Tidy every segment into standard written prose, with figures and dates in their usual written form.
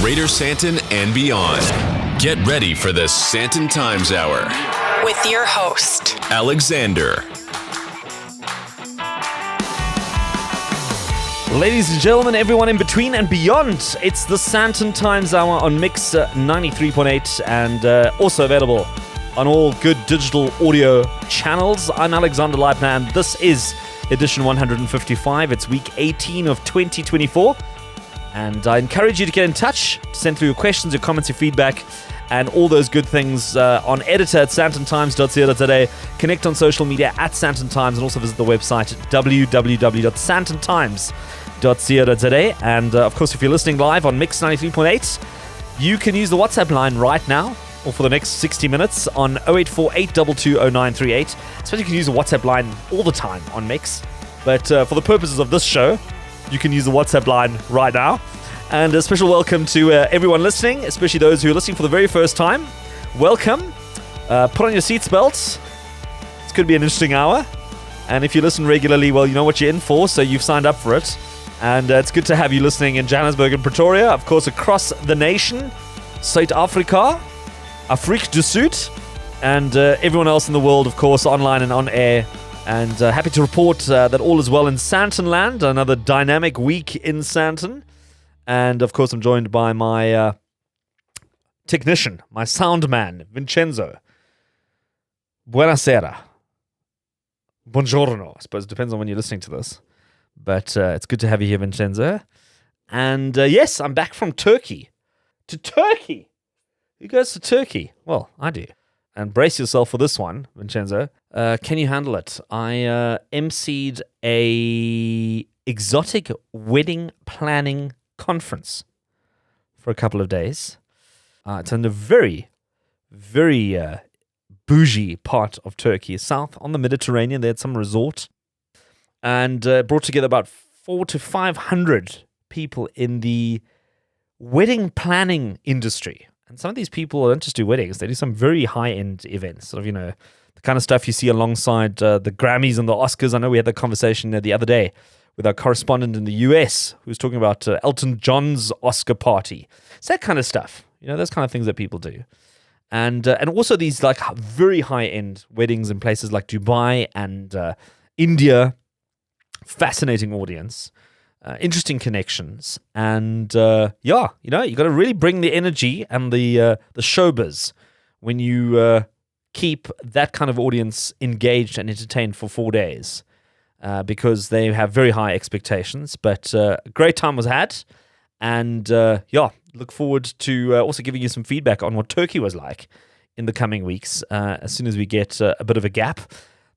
Greater Sandton and beyond. Get ready for the Sandton Times Hour with your host, Alexander. Ladies and gentlemen, everyone in between and beyond, it's the Sandton Times Hour on Mix 93.8 and also available on all good digital audio channels. I'm Alexander Leitner and this is edition 155. It's week 18 of 2024. And I encourage you to get in touch, to send through your questions, your comments, your feedback, and all those good things on editor at sandtontimes.co.za. Connect on social media at Sandton Times and also visit the website at www.sandtontimes.co.za. And of course, if you're listening live on Mix 93.8, you can use the WhatsApp line right now or for the next 60 minutes on 084-822-0938. So you can use the WhatsApp line all the time on Mix. But for the purposes of this show, you can use the WhatsApp line right now. And a special welcome to everyone listening, especially those who are listening for the very first time. Welcome. Put on your seatbelts. It's going to be an interesting hour. And if you listen regularly, well, you know what you're in for, so you've signed up for it. And it's good to have you listening in Johannesburg and Pretoria, of course, across the nation, South Africa, Afrique du Sud, and everyone else in the world, of course, online and on air. And happy to report that all is well in Sandton land. Another dynamic week in Sandton. And of course, I'm joined by my technician, my sound man, Vincenzo. Buonasera. Buongiorno. I suppose it depends on when you're listening to this. But it's good to have you here, Vincenzo. And yes, I'm back from Turkey. To Turkey? Who goes to Turkey? Well, I do. And brace yourself for this one, Vincenzo. Can you handle it? I emceed a exotic wedding planning conference for a couple of days. It's in a very, very bougie part of Turkey, south on the Mediterranean. They had some resort and brought together about 400 to 500 people in the wedding planning industry. And some of these people don't just do weddings, they do some very high-end events, sort of, you know, the kind of stuff you see alongside the Grammys and the Oscars. I know we had that conversation the other day with our correspondent in the US who was talking about Elton John's Oscar party. It's that kind of stuff, you know, those kind of things that people do. And also these like very high-end weddings in places like Dubai and India. Fascinating audience. Interesting connections, and you know, you got to really bring the energy and the showbiz when you keep that kind of audience engaged and entertained for 4 days, because they have very high expectations. But a great time was had, and yeah, look forward to also giving you some feedback on what Turkey was like in the coming weeks as soon as we get a bit of a gap.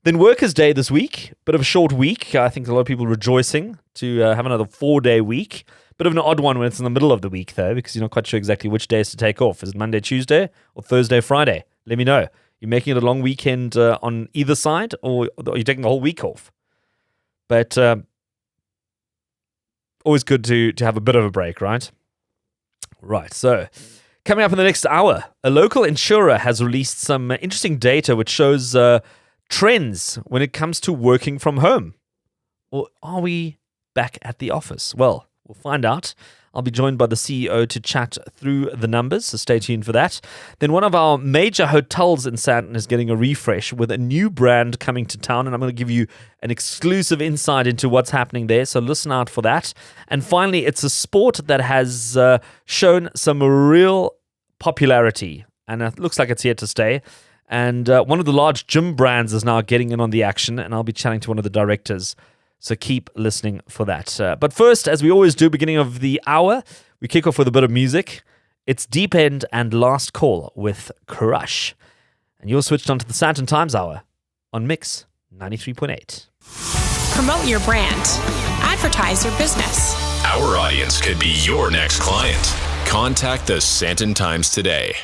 Then Workers' Day this week, bit of a short week. I think a lot of people rejoicing to have another 4-day week. Bit of an odd one when it's in the middle of the week, though, because you're not quite sure exactly which days to take off. Is it Monday, Tuesday, or Thursday, Friday? Let me know. You're making it a long weekend on either side, or are you taking the whole week off? But always good to have a bit of a break, right? Right, so coming up in the next hour, a local insurer has released some interesting data which shows trends when it comes to working from home. Or are we back at the office? Well, we'll find out. I'll be joined by the CEO to chat through the numbers, so stay tuned for that. Then one of our major hotels in Sandton is getting a refresh with a new brand coming to town, and I'm going to give you an exclusive insight into what's happening there, so listen out for that. And finally, it's a sport that has shown some real popularity, and it looks like it's here to stay. And one of the large gym brands is now getting in on the action, and I'll be chatting to one of the directors. So keep listening for that. But first, as we always do, beginning of the hour, we kick off with a bit of music. It's Deep End and Last Call with Crush. And you're switched on to the Sandton Times Hour on Mix 93.8. Promote your brand. Advertise your business. Our audience could be your next client. Contact the Sandton Times today.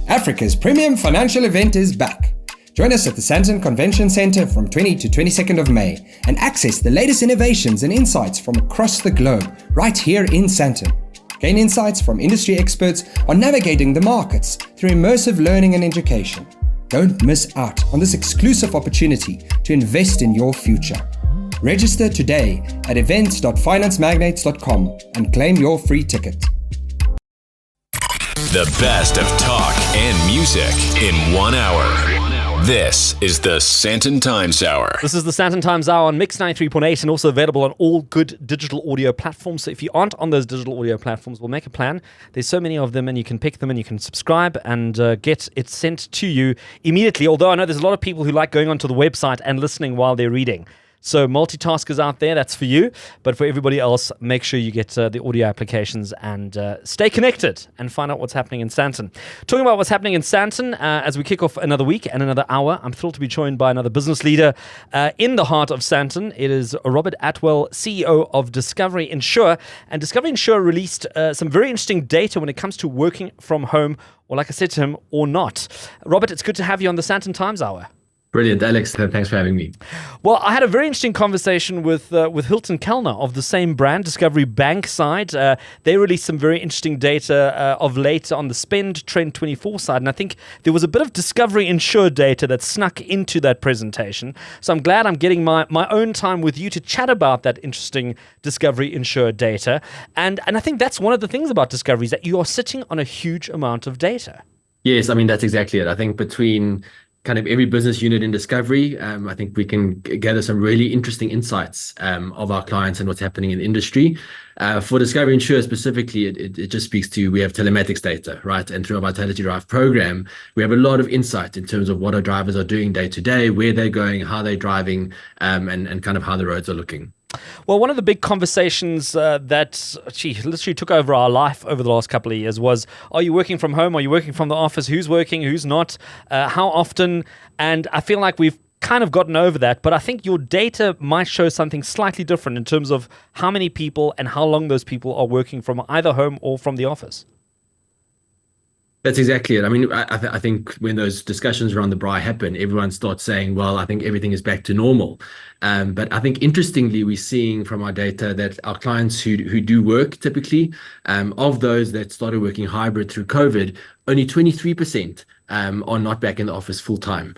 Africa's premium financial event is back. Join us at the Sandton Convention Centre from 20 to 22nd of May and access the latest innovations and insights from across the globe right here in Sandton. Gain insights from industry experts on navigating the markets through immersive learning and education. Don't miss out on this exclusive opportunity to invest in your future. Register today at events.financemagnates.com and claim your free ticket. The best of talk and music in 1 hour. This is the Sandton Times Hour. This is the Sandton Times Hour on Mix 93.8 and also available on all good digital audio platforms. So if you aren't on those digital audio platforms, we'll make a plan. There's so many of them and you can pick them and you can subscribe and get it sent to you immediately. Although I know there's a lot of people who like going onto the website and listening while they're reading. So multitaskers out there, that's for you. But for everybody else, make sure you get the audio applications and stay connected and find out what's happening in Sandton. Talking about what's happening in Sandton, as we kick off another week and another hour, I'm thrilled to be joined by another business leader in the heart of Sandton. It is Robert Attwell, CEO of Discovery Insure. And Discovery Insure released some very interesting data when it comes to working from home, or like I said to him, or not. Robert, it's good to have you on the Sandton Times Hour. Brilliant, Alex. Thanks for having me. Well, I had a very interesting conversation with Hilton Kellner of the same brand, Discovery Bank side. They released some very interesting data of late on the Spend Trend 24 side, and I think there was a bit of Discovery Insure data that snuck into that presentation. So I'm glad I'm getting my own time with you to chat about that interesting Discovery Insure data. And I think that's one of the things about Discovery is that you are sitting on a huge amount of data. Yes, I mean, that's exactly it. I think between kind of every business unit in Discovery, I think we can gather some really interesting insights of our clients and what's happening in the industry. For Discovery Insure specifically, it just speaks to, we have telematics data, right? And through our Vitality Drive program, we have a lot of insight in terms of what our drivers are doing day to day, where they're going, how they're driving, and kind of how the roads are looking. Well, one of the big conversations that literally took over our life over the last couple of years was, are you working from home? Are you working from the office? Who's working? Who's not? How often? And I feel like we've kind of gotten over that, but I think your data might show something slightly different in terms of how many people and how long those people are working from either home or from the office. That's exactly it. I mean, I think when those discussions around the braai happen, everyone starts saying, well, I think everything is back to normal. But I think interestingly, we're seeing from our data that our clients who do work typically, of those that started working hybrid through COVID, only 23% are not back in the office full time.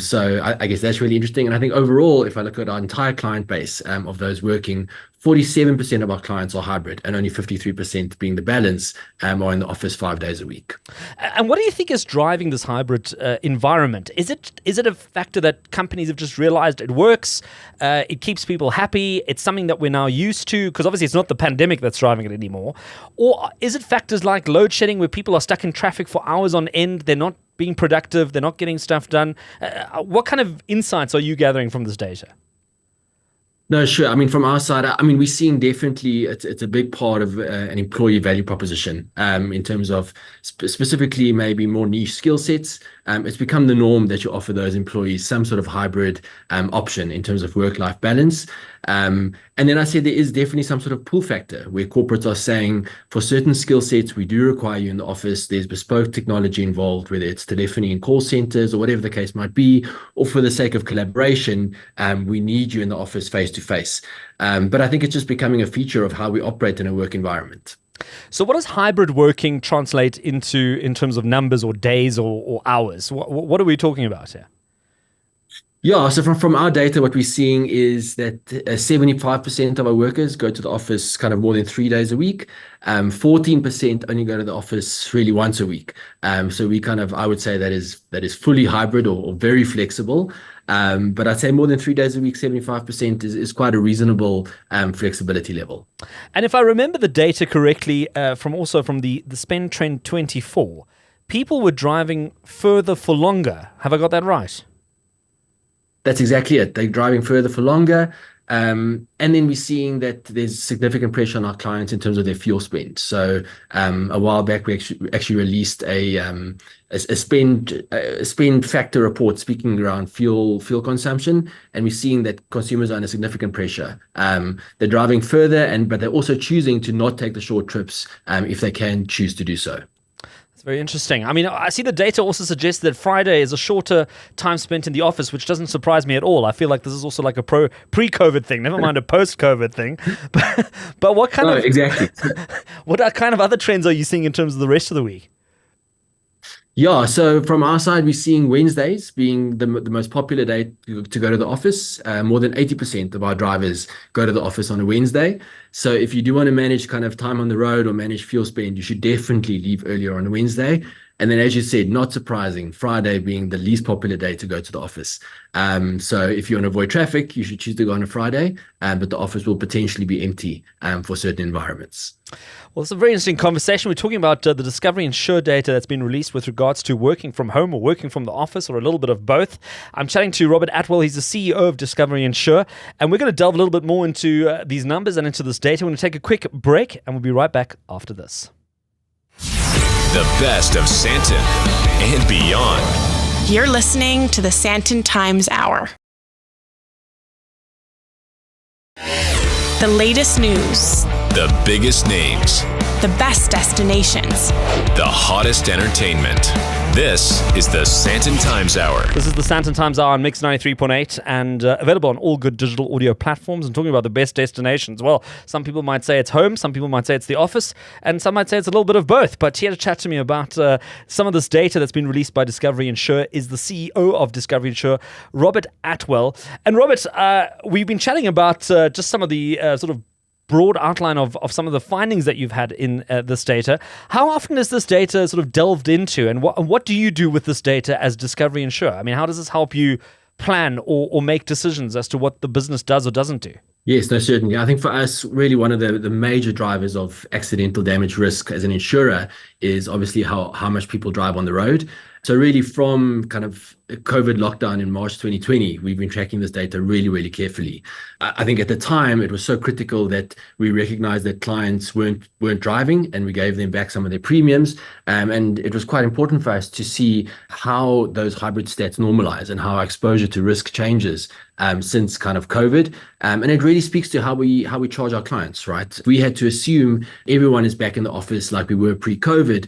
So I guess that's really interesting. And I think overall, if I look at our entire client base of those working, 47% of our clients are hybrid and only 53% being the balance are in the office 5 days a week. And what do you think is driving this hybrid environment? Is it a factor that companies have just realized it works? It keeps people happy. It's something that we're now used to because obviously it's not the pandemic that's driving it anymore. Or is it factors like load shedding where people are stuck in traffic for hours on end? They're not being productive. They're not getting stuff done. What kind of insights are you gathering from this data? No, sure. I mean, from our side, I mean, we're seeing definitely it's a big part of an employee value proposition in terms of specifically maybe more niche skill sets. It's become the norm that you offer those employees some sort of hybrid option in terms of work-life balance. And then I said there is definitely some sort of pull factor where corporates are saying for certain skill sets, we do require you in the office. There's bespoke technology involved, whether it's telephony in call centers or whatever the case might be, or for the sake of collaboration, we need you in the office face to face. But I think it's just becoming a feature of how we operate in a work environment. So what does hybrid working translate into in terms of numbers or days or hours? What are we talking about here? Yeah, so from our data, what we're seeing is that 75% of our workers go to the office kind of more than 3 days a week. 14% only go to the office really once a week. So we kind of, I would say that is fully hybrid or very flexible. But I'd say more than 3 days a week, 75% is quite a reasonable flexibility level. And if I remember the data correctly, from the Spend Trend 24, people were driving further for longer. Have I got that right? That's exactly it. They're driving further for longer. And then we're seeing that there's significant pressure on our clients in terms of their fuel spend. So a while back, we actually released a spend factor report speaking around fuel consumption. And we're seeing that consumers are under significant pressure. They're driving further, but they're also choosing to not take the short trips if they can choose to do so. It's very interesting. I mean, I see the data also suggests that Friday is a shorter time spent in the office, which doesn't surprise me at all. I feel like this is also like a pre-COVID thing, never mind a post-COVID thing. But what kind of exactly? What kind of other trends are you seeing in terms of the rest of the week? Yeah, so from our side, we're seeing Wednesdays being the most popular day to go to the office. More than 80% of our drivers go to the office on a Wednesday. So if you do want to manage kind of time on the road or manage fuel spend, you should definitely leave earlier on a Wednesday. And then, as you said, not surprising, Friday being the least popular day to go to the office. So if you want to avoid traffic, you should choose to go on a Friday, but the office will potentially be empty for certain environments. Well, it's a very interesting conversation. We're talking about the Discovery Insure data that's been released with regards to working from home or working from the office, or a little bit of both. I'm chatting to Robert Attwell. He's the CEO of Discovery Insure, and we're going to delve a little bit more into these numbers and into this data. We're going to take a quick break, and we'll be right back after this. The best of Sandton and beyond. You're listening to the Sandton Times Hour. The latest news. The biggest names. The best destinations. The hottest entertainment. This is the Sandton Times Hour. This is the Sandton Times Hour on Mix 93.8 and available on all good digital audio platforms. And talking about the best destinations, well, some people might say it's home, some people might say it's the office, and some might say it's a little bit of both. But here to chat to me about some of this data that's been released by Discovery Insure is the CEO of Discovery Insure, Robert Attwell. And Robert, we've been chatting about just some of the sort of broad outline of some of the findings that you've had in this data. How often is this data sort of delved into, and what do you do with this data as Discovery Insure? I mean, how does this help you plan or make decisions as to what the business does or doesn't do? Yes, no, certainly. I think for us, really one of the major drivers of accidental damage risk as an insurer is obviously how much people drive on the road. So really from kind of COVID lockdown in March 2020, we've been tracking this data really, really carefully. I think at the time it was so critical that we recognized that clients weren't driving, and we gave them back some of their premiums. And it was quite important for us to see how those hybrid stats normalize and how our exposure to risk changes since kind of COVID. And it really speaks to how we charge our clients, right? If we had to assume everyone is back in the office like we were pre-COVID,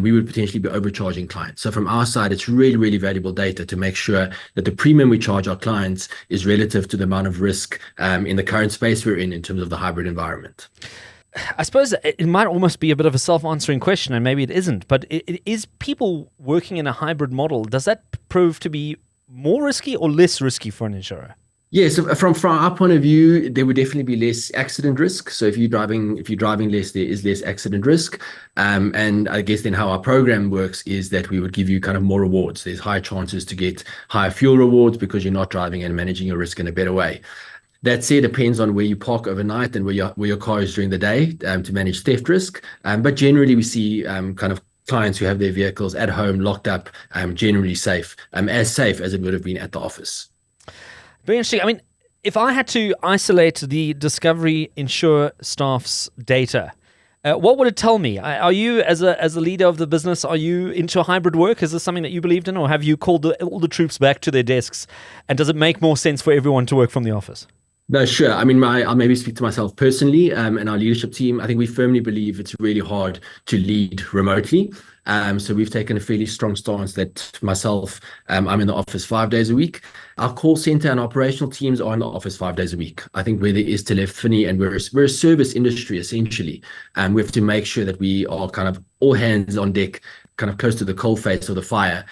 we would potentially be overcharging clients. So from our side, it's really, really valuable data to make sure that the premium we charge our clients is relative to the amount of risk in the current space we're in terms of the hybrid environment. I suppose it might almost be a bit of a self-answering question, and maybe it isn't, but it is people working in a hybrid model, does that prove to be more risky or less risky for an insurer? Yeah, so from our point of view, there would definitely be less accident risk. So if you're driving less, there is less accident risk. And I guess then how our program works is that we would give you kind of more rewards. There's higher chances to get higher fuel rewards because you're not driving and managing your risk in a better way. That said, it depends on where you park overnight and where your car is during the day to manage theft risk. But generally, we see kind of clients who have their vehicles at home locked up, generally safe as it would have been at the office. Very interesting. I mean, if I had to isolate the Discovery Insure staff's data, what would it tell me? Are you, as a leader of the business, are you into hybrid work? Is this something that you believed in, or have you called all the troops back to their desks? And does it make more sense for everyone to work from the office? No, sure. I mean, I'll maybe speak to myself personally and our leadership team. I think we firmly believe it's really hard to lead remotely. So we've taken a fairly strong stance that myself, I'm in the office 5 days a week. Our call center and operational teams are in the office 5 days a week. I think where there is telephony, and we're a service industry essentially, we have to make sure that we are kind of all hands on deck, kind of close to the coal face of the fire,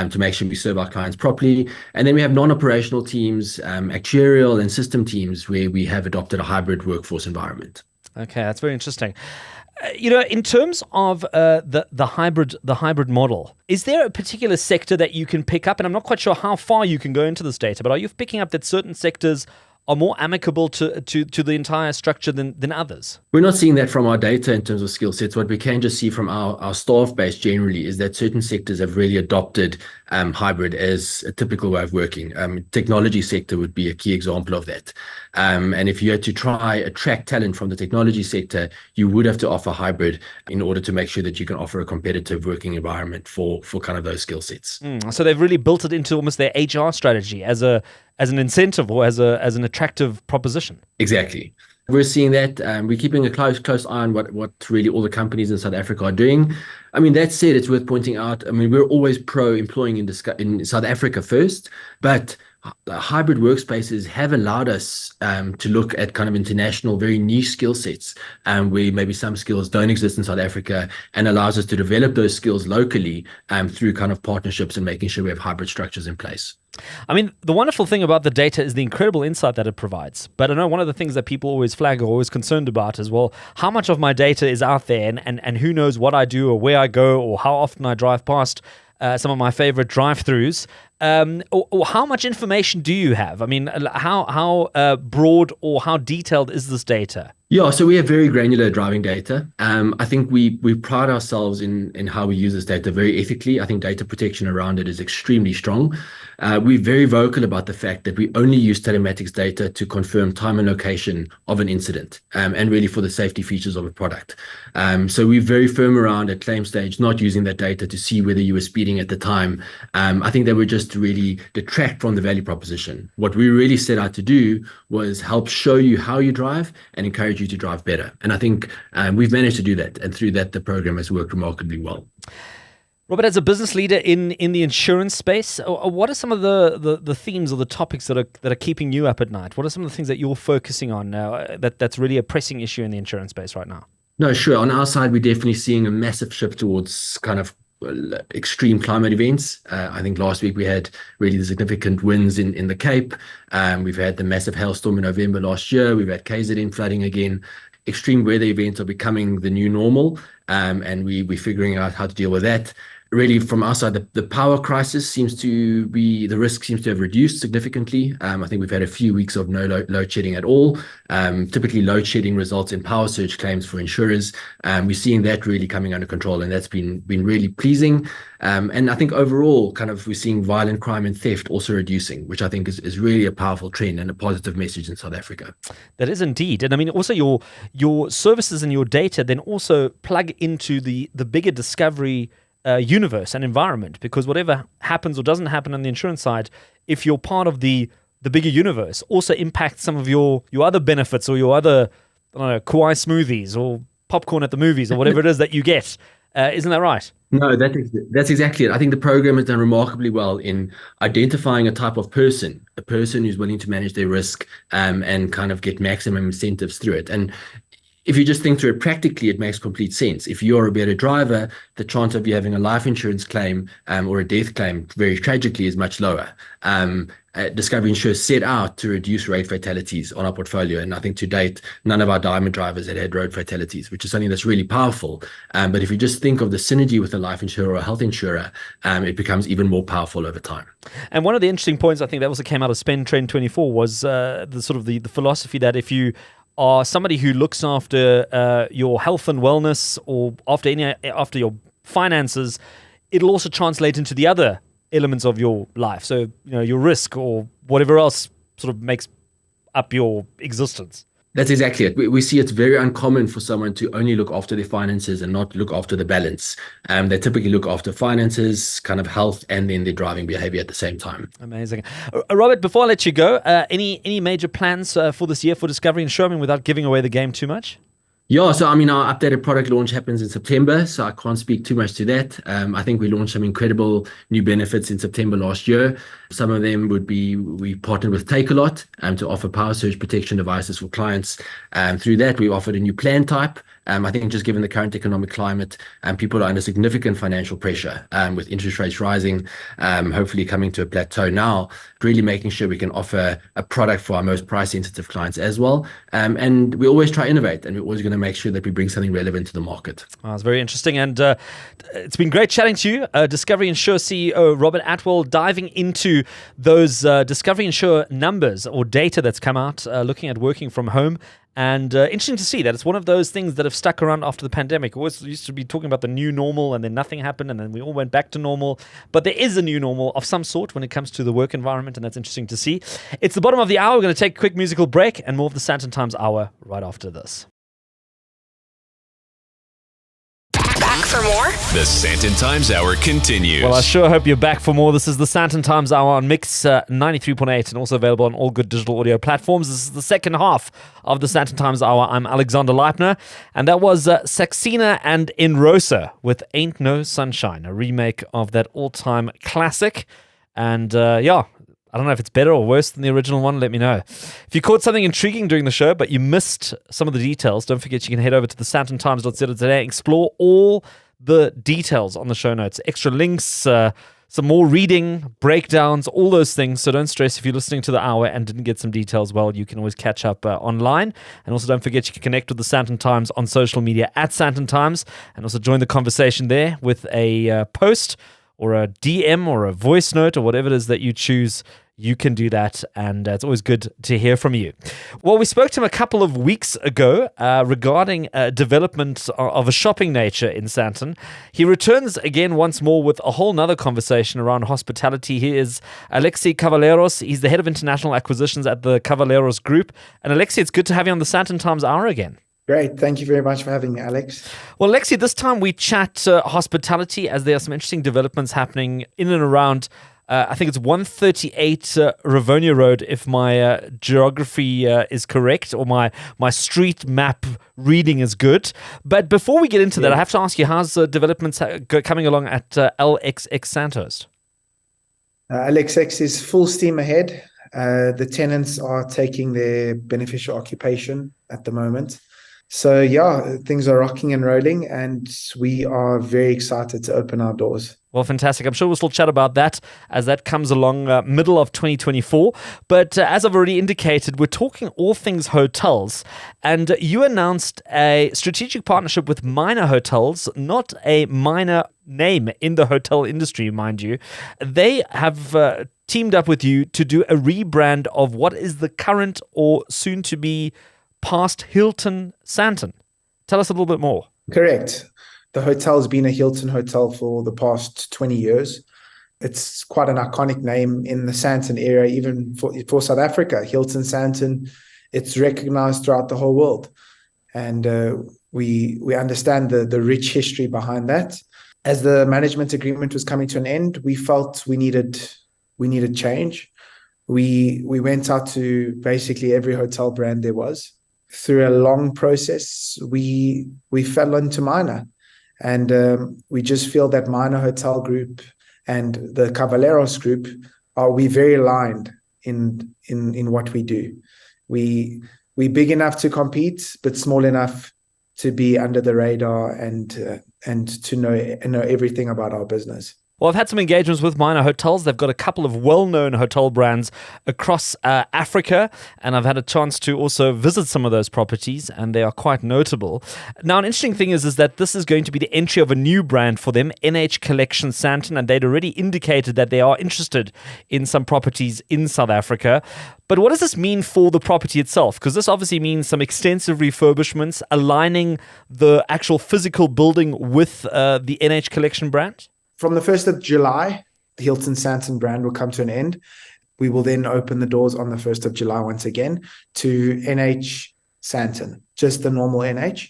to make sure we serve our clients properly. And then we have non-operational teams, actuarial and system teams where we have adopted a hybrid workforce environment. Okay, that's very interesting. In terms of the hybrid model, is there a particular sector that you can pick up? And I'm not quite sure how far you can go into this data, but are you picking up that certain sectors are more amicable to the entire structure than others? We're not seeing that from our data in terms of skill sets. What we can just see from our staff base generally is that certain sectors have really adopted hybrid as a typical way of working. Technology sector would be a key example of that. And if you had to try attract talent from the technology sector, you would have to offer hybrid in order to make sure that you can offer a competitive working environment for kind of those skill sets. So they've really built it into almost their HR strategy as an incentive or as an attractive proposition. Exactly. We're seeing that. We're keeping a close eye on what really all the companies in South Africa are doing. I mean, that said, it's worth pointing out, I mean, we're always pro-employing in South Africa first, but hybrid workspaces have allowed us to look at kind of international, very niche skill sets, where maybe some skills don't exist in South Africa, and allows us to develop those skills locally through kind of partnerships and making sure we have hybrid structures in place. I mean, the wonderful thing about the data is the incredible insight that it provides. But I know one of the things that people always flag or always concerned about is, well, how much of my data is out there, and who knows what I do or where I go or how often I drive past some of my favorite drive-thrus. Or how much information do you have? I mean, how broad or how detailed is this data? Yeah, so we have very granular driving data. I think we pride ourselves in how we use this data very ethically. I think data protection around it is extremely strong. We're very vocal about the fact that we only use telematics data to confirm time and location of an incident, and really for the safety features of a product. So we're very firm around at claim stage, not using that data to see whether you were speeding at the time. I think that would just really detract from the value proposition. What we really set out to do was help show you how you drive and encourage you to drive better. And I think we've managed to do that. And through that, the program has worked remarkably well. Robert, as a business leader in the insurance space, what are some of the themes or the topics that are keeping you up at night? What are some of the things that you're focusing on now that's really a pressing issue in the insurance space right now? No, sure. On our side, we're definitely seeing a massive shift towards kind of extreme climate events. I think last week we had really the significant winds in the Cape. We've had the massive hailstorm in November last year. We've had KZN flooding again. Extreme weather events are becoming the new normal, and we're figuring out how to deal with that. Really, from our side, the power crisis seems to be, the risk seems to have reduced significantly. I think we've had a few weeks of no load shedding at all. Typically, load shedding results in power surge claims for insurers. We're seeing that really coming under control, and that's been really pleasing. And I think overall, kind of, we're seeing violent crime and theft also reducing, which I think is really a powerful trend and a positive message in South Africa. That is indeed. And I mean, also your services and your data then also plug into the bigger Discovery universe and environment, because whatever happens or doesn't happen on the insurance side, if you're part of the bigger universe, also impacts some of your other benefits or your other, I don't know, Kauai smoothies or popcorn at the movies or whatever it is that you get. Isn't that right? No, that's exactly it. I think the program has done remarkably well in identifying a type of person, a person who's willing to manage their risk and kind of get maximum incentives through it. And if you just think through it practically, it makes complete sense. If you're a better driver, the chance of you having a life insurance claim or a death claim, very tragically, is much lower. Discovery Insure set out to reduce road fatalities on our portfolio. And I think to date, none of our diamond drivers had road fatalities, which is something that's really powerful. But if you just think of the synergy with a life insurer or a health insurer, it becomes even more powerful over time. And one of the interesting points, I think that also came out of Spend Trend 24 was the philosophy that if you are somebody who looks after your health and wellness or after your finances, it'll also translate into the other elements of your life. So, your risk or whatever else sort of makes up your existence. That's exactly it. We see it's very uncommon for someone to only look after their finances and not look after the balance. They typically look after finances, kind of health, and then their driving behavior at the same time. Amazing. Robert, before I let you go, any major plans for this year for Discovery Insure, without giving away the game too much? Yeah, so our updated product launch happens in September, so I can't speak too much to that. I think we launched some incredible new benefits in September last year. Some of them would be, we partnered with Takealot to offer power surge protection devices for clients. Through that, we offered a new plan type. I think just given the current economic climate, people are under significant financial pressure with interest rates rising, hopefully coming to a plateau now, really making sure we can offer a product for our most price-sensitive clients as well. And we always try to innovate, and we're always going to make sure that we bring something relevant to the market. Oh, it's very interesting, and it's been great chatting to you. Discovery Insure CEO Robert Attwell, diving into those Discovery Insure numbers or data that's come out, looking at working from home. And interesting to see that it's one of those things that have stuck around after the pandemic. We always used to be talking about the new normal, and then nothing happened, and then we all went back to normal. But there is a new normal of some sort when it comes to the work environment, and that's interesting to see. It's the bottom of the hour. We're going to take a quick musical break and more of the Sandton Times Hour right after this. Back for more? The Sandton Times Hour continues. Well, I sure hope you're back for more. This is the Sandton Times Hour on Mix 93.8 and also available on all good digital audio platforms. This is the second half of the Sandton Times Hour. I'm Alexander Leipner, and that was Saxena and Enrosa with Ain't No Sunshine, a remake of that all-time classic. And I don't know if it's better or worse than the original one. Let me know. If you caught something intriguing during the show, but you missed some of the details, don't forget you can head over to the sandtontimes.co today, explore all the details on the show notes, extra links, some more reading, breakdowns, all those things. So don't stress if you're listening to the hour and didn't get some details. Well, you can always catch up online. And also don't forget you can connect with the Sandton Times on social media at Sandton Times, and also join the conversation there with a post or a DM or a voice note or whatever it is that you choose. You can do that, and it's always good to hear from you. Well, we spoke to him a couple of weeks ago regarding development of a shopping nature in Sandton. He returns again once more with a whole nother conversation around hospitality. Here is Alexi Cavaleros. He's the head of international acquisitions at the Cavaleros Group. And Alexi, it's good to have you on the Sandton Times Hour again. Great. Thank you very much for having me, Alex. Well, Alexi, this time we chat hospitality, as there are some interesting developments happening in and around I think it's 138 Rivonia Road, if my geography is correct, or my street map reading is good. But before we get into that, I have to ask you, how's developments coming along at LXX Sandhurst? LXX is full steam ahead. The tenants are taking their beneficial occupation at the moment. So yeah, things are rocking and rolling, and we are very excited to open our doors. Well, fantastic. I'm sure we'll still chat about that as that comes along middle of 2024. But as I've already indicated, we're talking all things hotels. And you announced a strategic partnership with Minor Hotels, not a minor name in the hotel industry, mind you. They have teamed up with you to do a rebrand of what is the current or soon to be past Hilton Sandton. Tell us a little bit more. Correct. The hotel's been a Hilton hotel for the past 20 years. It's quite an iconic name in the Sandton area, even for South Africa. Hilton Sandton, it's recognized throughout the whole world. And we understand the rich history behind that. As the management agreement was coming to an end, we felt we needed change. We went out to basically every hotel brand there was. Through a long process, we fell into Minor. And we just feel that Minor Hotel Group and the Cavaleros Group we very aligned in what we do. We're big enough to compete, but small enough to be under the radar and to know everything about our business. Well, I've had some engagements with Minor Hotels. They've got a couple of well-known hotel brands across Africa, and I've had a chance to also visit some of those properties, and they are quite notable. Now, an interesting thing is that this is going to be the entry of a new brand for them, NH Collection Sandton, and they'd already indicated that they are interested in some properties in South Africa. But what does this mean for the property itself? Because this obviously means some extensive refurbishments, aligning the actual physical building with the NH Collection brand? From the 1st of July, the Hilton Sandton brand will come to an end. We will then open the doors on the 1st of July once again to NH Sandton, just the normal NH.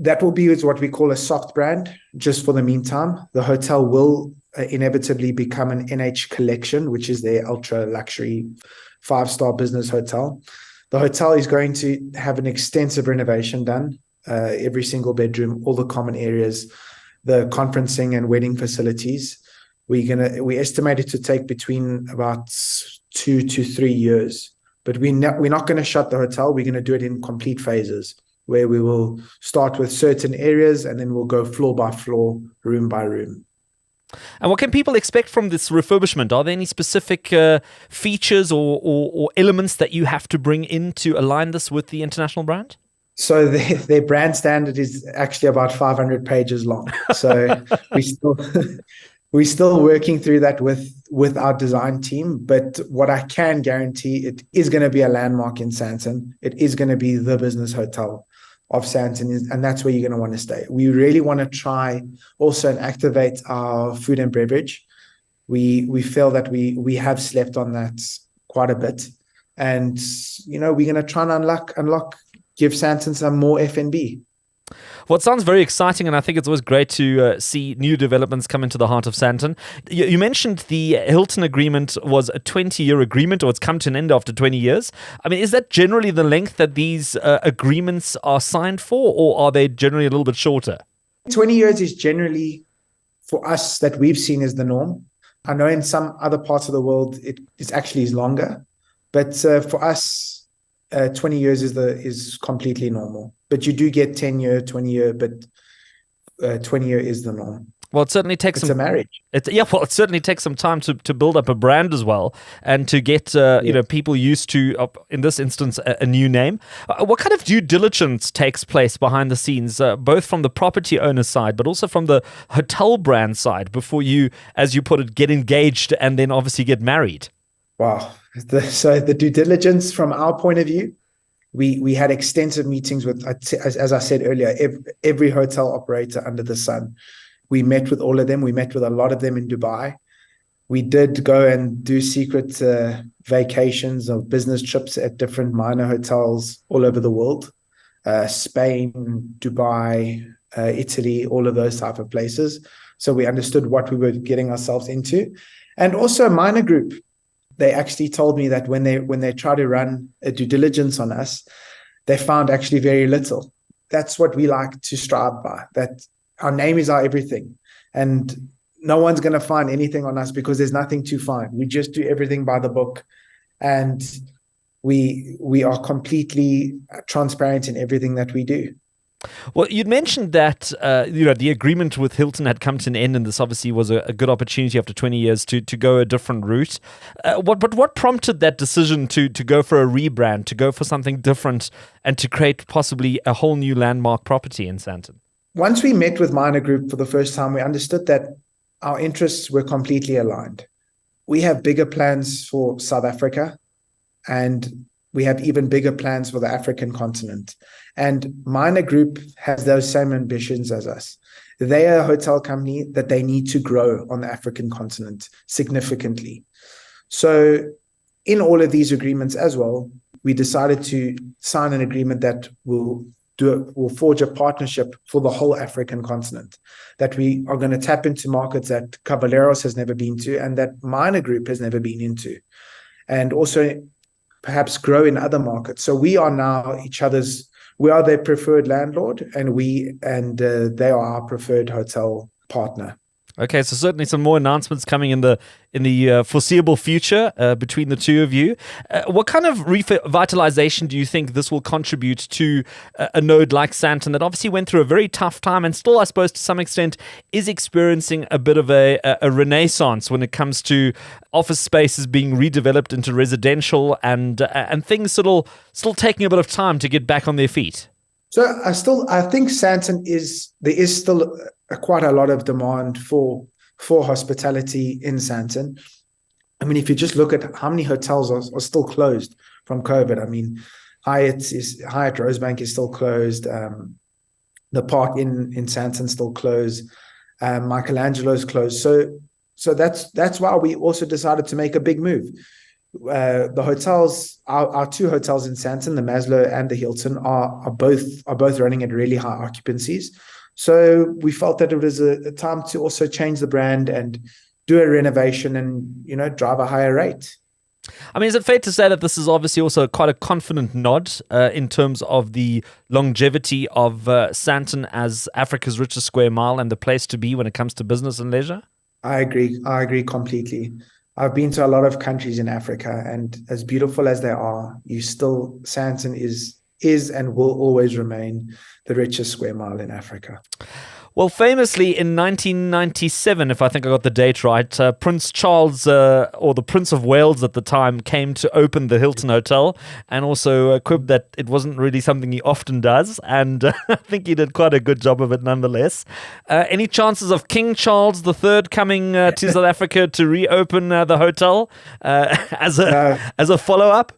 That will be what we call a soft brand, just for the meantime. The hotel will inevitably become an NH Collection, which is their ultra luxury 5-star business hotel. The hotel is going to have an extensive renovation done, every single bedroom, all the common areas, the conferencing and wedding facilities. We estimate it to take between about 2 to 3 years. But we're not going to shut the hotel. We're going to do it in complete phases, where we will start with certain areas and then we'll go floor by floor, room by room. And what can people expect from this refurbishment? Are there any specific features or elements that you have to bring in to align this with the international brand? So their brand standard is actually about 500 pages long. So we're still working through that with our design team. But what I can guarantee, it is going to be a landmark in Sandton. It is going to be the business hotel of Sandton, and that's where you're going to want to stay. We really want to try also and activate our food and beverage. We feel that we have slept on that quite a bit, and we're going to try and unlock. Give Sandton some more F&B. Well, it sounds very exciting, and I think it's always great to see new developments come into the heart of Sandton. You mentioned the Hilton agreement was a 20-year agreement, or it's come to an end after 20 years. I mean, is that generally the length that these agreements are signed for, or are they generally a little bit shorter? 20 years is generally, for us, that we've seen as the norm. I know in some other parts of the world it actually is longer, but for us, 20 years is completely normal. But you do get 10-year, 20-year, but 20-year is the norm. Well, it certainly takes It's a marriage. It certainly takes some time to build up a brand as well, and to get people used to, in this instance, a new name. What kind of due diligence takes place behind the scenes, both from the property owner side, but also from the hotel brand side, before you, as you put it, get engaged and then obviously get married? Wow. So the due diligence from our point of view, we had extensive meetings with, as I said earlier, every hotel operator under the sun. We met with all of them. We met with a lot of them in Dubai. We did go and do secret vacations or business trips at different minor hotels all over the world. Spain, Dubai, Italy, all of those type of places. So we understood what we were getting ourselves into. And also Minor Group, they actually told me that when they try to run a due diligence on us, they found actually very little. That's what we like to strive by, that our name is our everything. And no one's going to find anything on us because there's nothing to find. We just do everything by the book. And we are completely transparent in everything that we do. Well, you'd mentioned that the agreement with Hilton had come to an end, and this obviously was a good opportunity after 20 years to go a different route. What prompted that decision to go for a rebrand, to go for something different, and to create possibly a whole new landmark property in Sandton? Once we met with Minor Group for the first time, we understood that our interests were completely aligned. We have bigger plans for South Africa, and we have even bigger plans for the African continent. And Minor Group has those same ambitions as us. They are a hotel company that they need to grow on the African continent significantly. So in all of these agreements as well, we decided to sign an agreement that will forge a partnership for the whole African continent, that we are going to tap into markets that Cavaleros has never been to and that Minor Group has never been into, and also perhaps grow in other markets. So we are now we are their preferred landlord, and they are our preferred hotel partner. Okay, so certainly some more announcements coming in the foreseeable future between the two of you. What kind of revitalization do you think this will contribute to a node like Sandton that obviously went through a very tough time and still, I suppose, to some extent, is experiencing a bit of a renaissance when it comes to office spaces being redeveloped into residential and things still taking a bit of time to get back on their feet? So I think Sandton there is still quite a lot of demand for hospitality in Sandton. I mean, if you just look at how many hotels are still closed from COVID. I mean, Hyatt Rosebank is still closed. The Park in Sandton still closed. Michelangelo's closed. So that's why we also decided to make a big move. The hotels, our two hotels in Sandton, the Maslow and the Hilton, are both running at really high occupancies. So we felt that it was a time to also change the brand and do a renovation and, drive a higher rate. I mean, is it fair to say that this is obviously also quite a confident nod in terms of the longevity of Sandton as Africa's richest square mile and the place to be when it comes to business and leisure? I agree completely. I've been to a lot of countries in Africa, and as beautiful as they are, Sandton is and will always remain the richest square mile in Africa. Well, famously in 1997, if I think I got the date right, Prince Charles, or the Prince of Wales at the time, came to open the Hilton Hotel and also quipped that it wasn't really something he often does. And I think he did quite a good job of it nonetheless. Any chances of King Charles III coming to South Africa to reopen the hotel as a follow-up?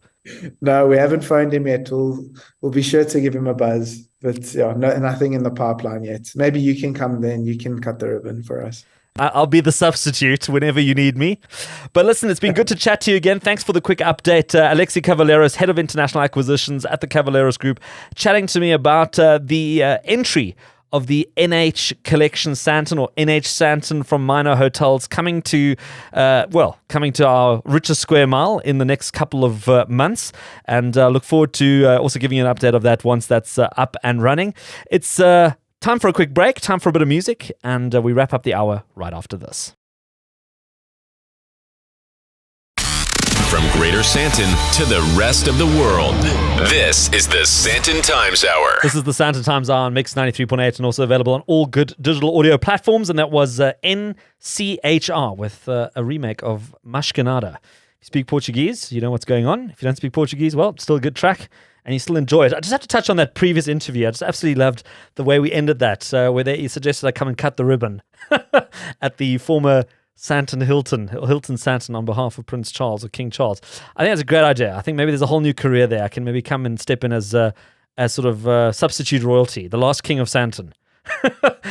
No, we haven't phoned him yet. We'll be sure to give him a buzz. But nothing in the pipeline yet. Maybe you can come then. You can cut the ribbon for us. I'll be the substitute whenever you need me. But listen, it's been good to chat to you again. Thanks for the quick update. Alexi Cavaleros, Head of International Acquisitions at the Cavaleros Group, chatting to me about the entry of the NH Collection Sandton, or NH Sandton, from Minor Hotels, coming to our richest square mile in the next couple of months, and look forward to also giving you an update of that once that's up and running. It's time for a quick break, time for a bit of music, and we wrap up the hour right after this. Greater Sandton to the rest of the world. This is the Sandton Times Hour. This is the Sandton Times Hour on Mix 93.8 and also available on all good digital audio platforms. And that was NCHR with a remake of Mashkanada. If you speak Portuguese, you know what's going on. If you don't speak Portuguese, well, it's still a good track and you still enjoy it. I just have to touch on that previous interview. I just absolutely loved the way we ended that, where he suggested I come and cut the ribbon at the former Sandton Hilton Sandton on behalf of Prince Charles or King Charles. I think that's a great idea. I think maybe there's a whole new career there. I can maybe come and step in as sort of substitute royalty, the last king of Sandton.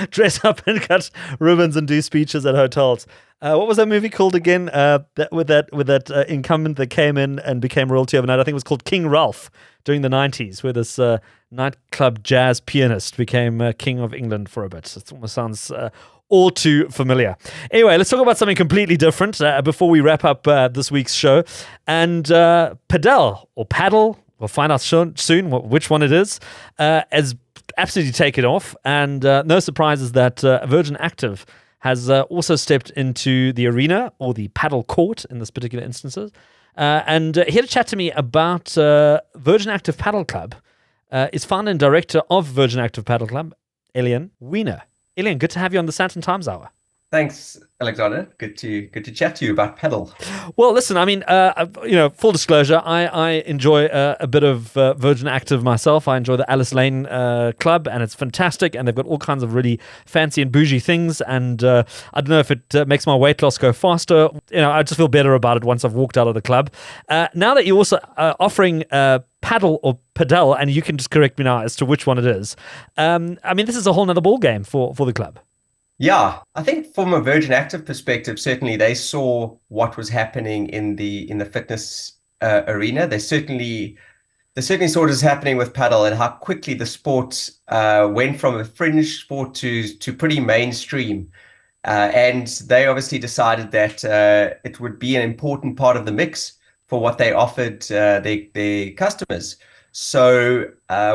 Dress up and cut ribbons and do speeches at hotels. What was that movie called again? With that incumbent that came in and became royalty overnight. I think it was called King Ralph during the 90s, where this nightclub jazz pianist became King of England for a bit. It almost sounds all too familiar. Anyway, let's talk about something completely different before we wrap up this week's show. And Padel or Padel, we'll find out soon which one it is, has absolutely taken off. And no surprises that Virgin Active has also stepped into the arena or the paddle court in this particular instances. And here to chat to me about Virgin Active Padel Club is founder and director of Virgin Active Padel Club, Elian Wiener. Elian, good to have you on the Sandton Times Hour. Thanks, Alexander. Good to chat to you about Padel. Well, listen, I mean, full disclosure, I enjoy a bit of Virgin Active myself. I enjoy the Alice Lane Club, and it's fantastic, and they've got all kinds of really fancy and bougie things, and I don't know if it makes my weight loss go faster. I just feel better about it once I've walked out of the club. Now that you're also offering paddle or padel, and you can just correct me now as to which one it is. I mean, this is a whole nother ball game for the club. Yeah, I think from a Virgin Active perspective, certainly they saw what was happening in the fitness arena. They certainly saw what was happening with padel and how quickly the sport went from a fringe sport to pretty mainstream. And they obviously decided that it would be an important part of the mix for what they offered their customers. So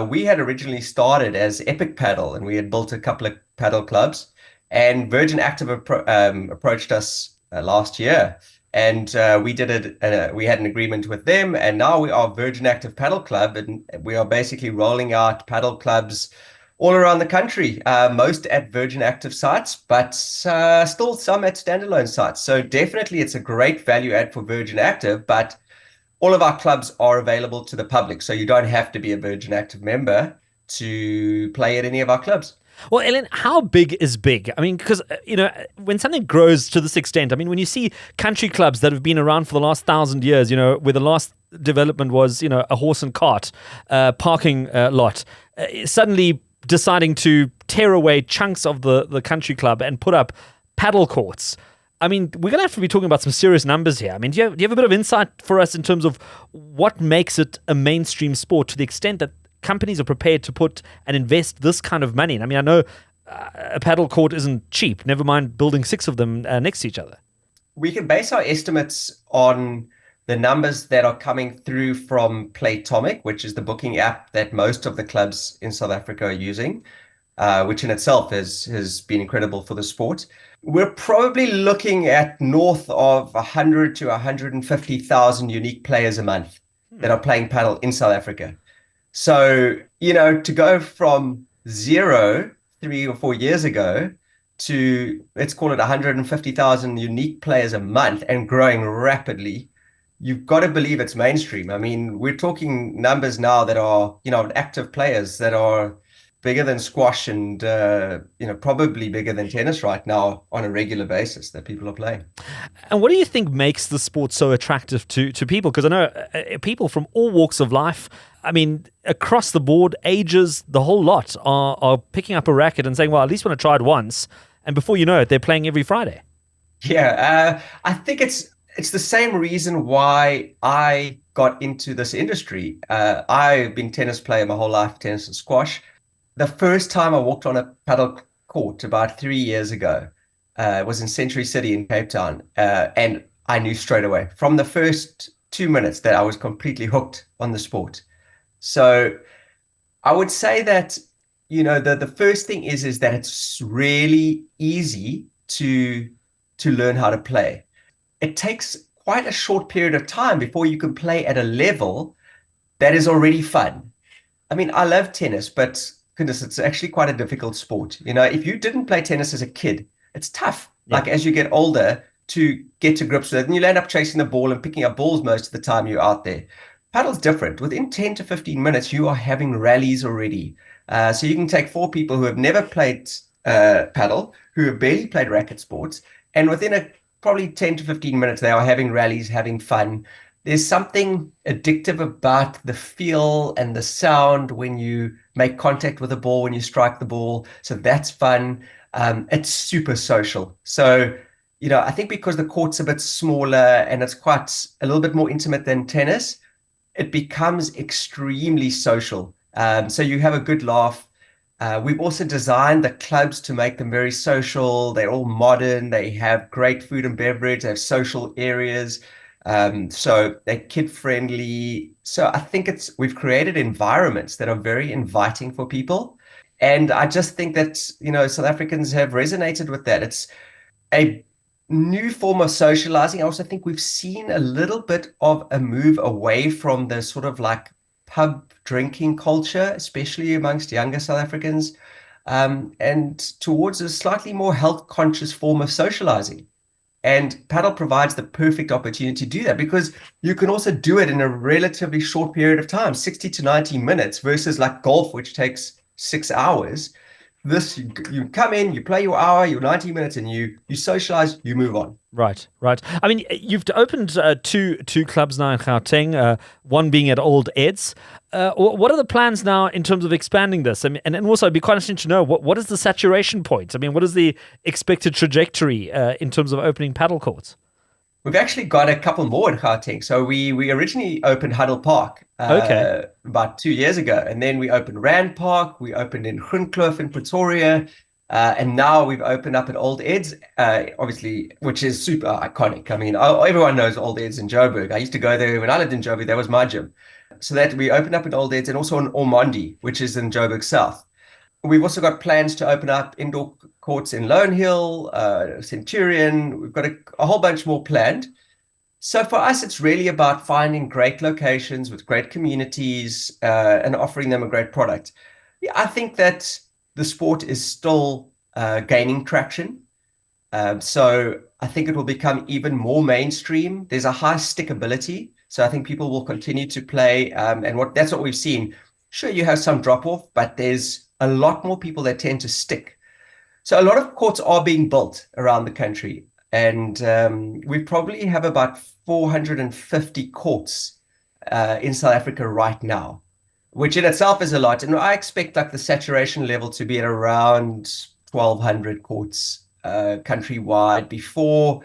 we had originally started as Epic Padel, and we had built a couple of padel clubs. And Virgin Active approached us last year, and we did it. We had an agreement with them, and now we are Virgin Active Padel Club, and we are basically rolling out padel clubs all around the country. Most at Virgin Active sites, but still some at standalone sites. So definitely, it's a great value add for Virgin Active, but all of our clubs are available to the public, so you don't have to be a Virgin Active member to play at any of our clubs. Well, Elian, how big is big? I mean, because, when something grows to this extent, I mean, when you see country clubs that have been around for the last 1,000 years, where the last development was, a horse and cart parking lot, suddenly deciding to tear away chunks of the country club and put up paddle courts. I mean, we're going to have to be talking about some serious numbers here. I mean, do you have a bit of insight for us in terms of what makes it a mainstream sport to the extent that companies are prepared to put and invest this kind of money? And I mean, I know a paddle court isn't cheap, never mind building 6 of them next to each other. We can base our estimates on the numbers that are coming through from Playtomic, which is the booking app that most of the clubs in South Africa are using, which in itself has been incredible for the sport. We're probably looking at north of 100 to 150,000 unique players a month that are playing paddle in South Africa. So, to go from 0 3 or 4 years ago to, let's call it 150,000 unique players a month and growing rapidly, you've got to believe it's mainstream. I mean, we're talking numbers now that are, active players that are bigger than squash and, probably bigger than tennis right now on a regular basis that people are playing. And what do you think makes the sport so attractive to people? Because I know people from all walks of life, I mean, across the board, ages, the whole lot are picking up a racket and saying, well, at least want to try it once. And before you know it, they're playing every Friday. Yeah, I think it's the same reason why I got into this industry. I've been a tennis player my whole life, tennis and squash. The first time I walked on a paddle court about 3 years ago was in Century City in Cape Town. And I knew straight away from the first 2 minutes that I was completely hooked on the sport. So I would say that, the first thing is that it's really easy to learn how to play. It takes quite a short period of time before you can play at a level that is already fun. I mean, I love tennis, but goodness, it's actually quite a difficult sport. If you didn't play tennis as a kid, it's tough. Yeah. Like as you get older to get to grips with it, and you'll end up chasing the ball and picking up balls most of the time you're out there. Padel's different. Within 10 to 15 minutes, you are having rallies already. So you can take 4 people who have never played padel, who have barely played racket sports, and within probably 10 to 15 minutes, they are having rallies, having fun. There's something addictive about the feel and the sound when you make contact with the ball, when you strike the ball. So that's fun. It's super social. So, I think because the court's a bit smaller and it's quite a little bit more intimate than tennis, it becomes extremely social. So you have a good laugh. We've also designed the clubs to make them very social. They're all modern. They have great food and beverage. They have social areas. So they're kid friendly. So I think we've created environments that are very inviting for people. And I just think that, South Africans have resonated with that. It's a new form of socializing. I also think we've seen a little bit of a move away from the sort of like pub drinking culture, especially amongst younger South Africans, and towards a slightly more health conscious form of socializing. And padel provides the perfect opportunity to do that because you can also do it in a relatively short period of time, 60 to 90 minutes versus like golf, which takes 6 hours. This, you come in, you play your hour, your 90 minutes, and you socialize, you move on. Right. I mean, you've opened two clubs now in Gauteng, one being at Old Eds. What are the plans now in terms of expanding this? I mean, and also, it'd be quite interesting to know what is the saturation point? I mean, what is the expected trajectory in terms of opening paddle courts? We've actually got a couple more in Gauteng. So we originally opened Huddle Park about 2 years ago. And then we opened Rand Park. We opened in Groenkloof in Pretoria. And now we've opened up at Old Eds, obviously, which is super iconic. I mean, everyone knows Old Eds in Joburg. I used to go there when I lived in Joburg. That was my gym. So that we opened up at Old Eds and also in Ormonde, which is in Joburg South. We've also got plans to open up indoor courts in Lone Hill, Centurion. We've got a whole bunch more planned. So for us, it's really about finding great locations with great communities and offering them a great product. Yeah, I think that the sport is still gaining traction. So I think it will become even more mainstream. There's a high stickability. So I think people will continue to play. And that's what we've seen. Sure, you have some drop off, but there's a lot more people that tend to stick. So a lot of courts are being built around the country. And we probably have about 450 courts in South Africa right now, which in itself is a lot. And I expect like the saturation level to be at around 1,200 courts countrywide before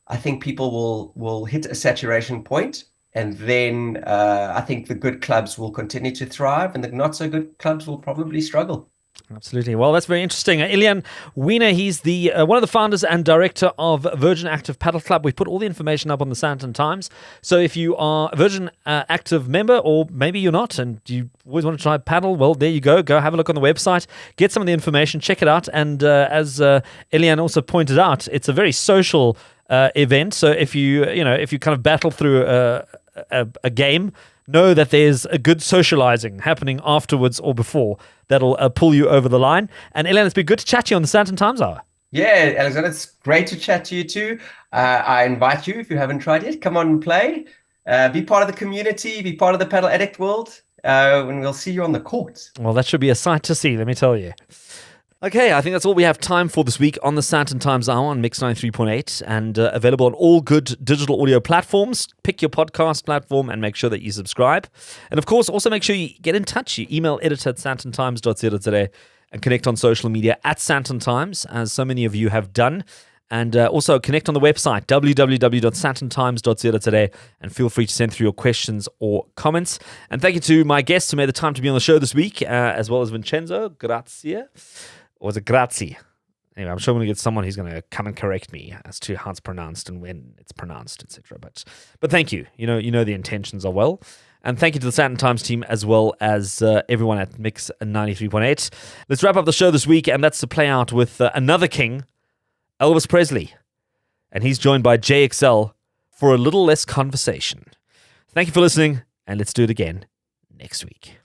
I think people will hit a saturation point. And then I think the good clubs will continue to thrive and the not so good clubs will probably struggle. Absolutely. Well, that's very interesting. Elian Wiener, he's the one of the founders and director of Virgin Active Padel Club. We've put all the information up on the Sandton Times. So if you are a Virgin Active member, or maybe you're not, and you always want to try paddle, well, there you go. Go have a look on the website, get some of the information, check it out. And as Elian also pointed out, it's a very social event. So if you kind of battle through a game, know that there's a good socializing happening afterwards or before that'll pull you over the line. And Elian, it's been good to chat to you on the Sandton Times Hour. Yeah, Alexander, it's great to chat to you too. I invite you, if you haven't tried yet, come on and play. Be part of the community, be part of the Padel Addict world, and we'll see you on the court. Well, that should be a sight to see, let me tell you. Okay, I think that's all we have time for this week on the Sandton Times Hour on Mix 93.8 and available on all good digital audio platforms. Pick your podcast platform and make sure that you subscribe. And of course, also make sure you get in touch. You email editor@sandtontimes.co.za and connect on social media @Sandton Times, as so many of you have done. And also connect on the website, www.sandtontimes.co.za, and feel free to send through your questions or comments. And thank you to my guests who made the time to be on the show this week, as well as Vincenzo. Grazie. Or is it grazie? Anyway, I'm sure I'm going to get someone who's going to come and correct me as to how it's pronounced and when it's pronounced, etc. But thank you. You know the intentions are well. And thank you to the Sandton Times team as well as everyone at Mix 93.8. Let's wrap up the show this week, and that's to play out with another king, Elvis Presley. And he's joined by JXL for a little less conversation. Thank you for listening, and let's do it again next week.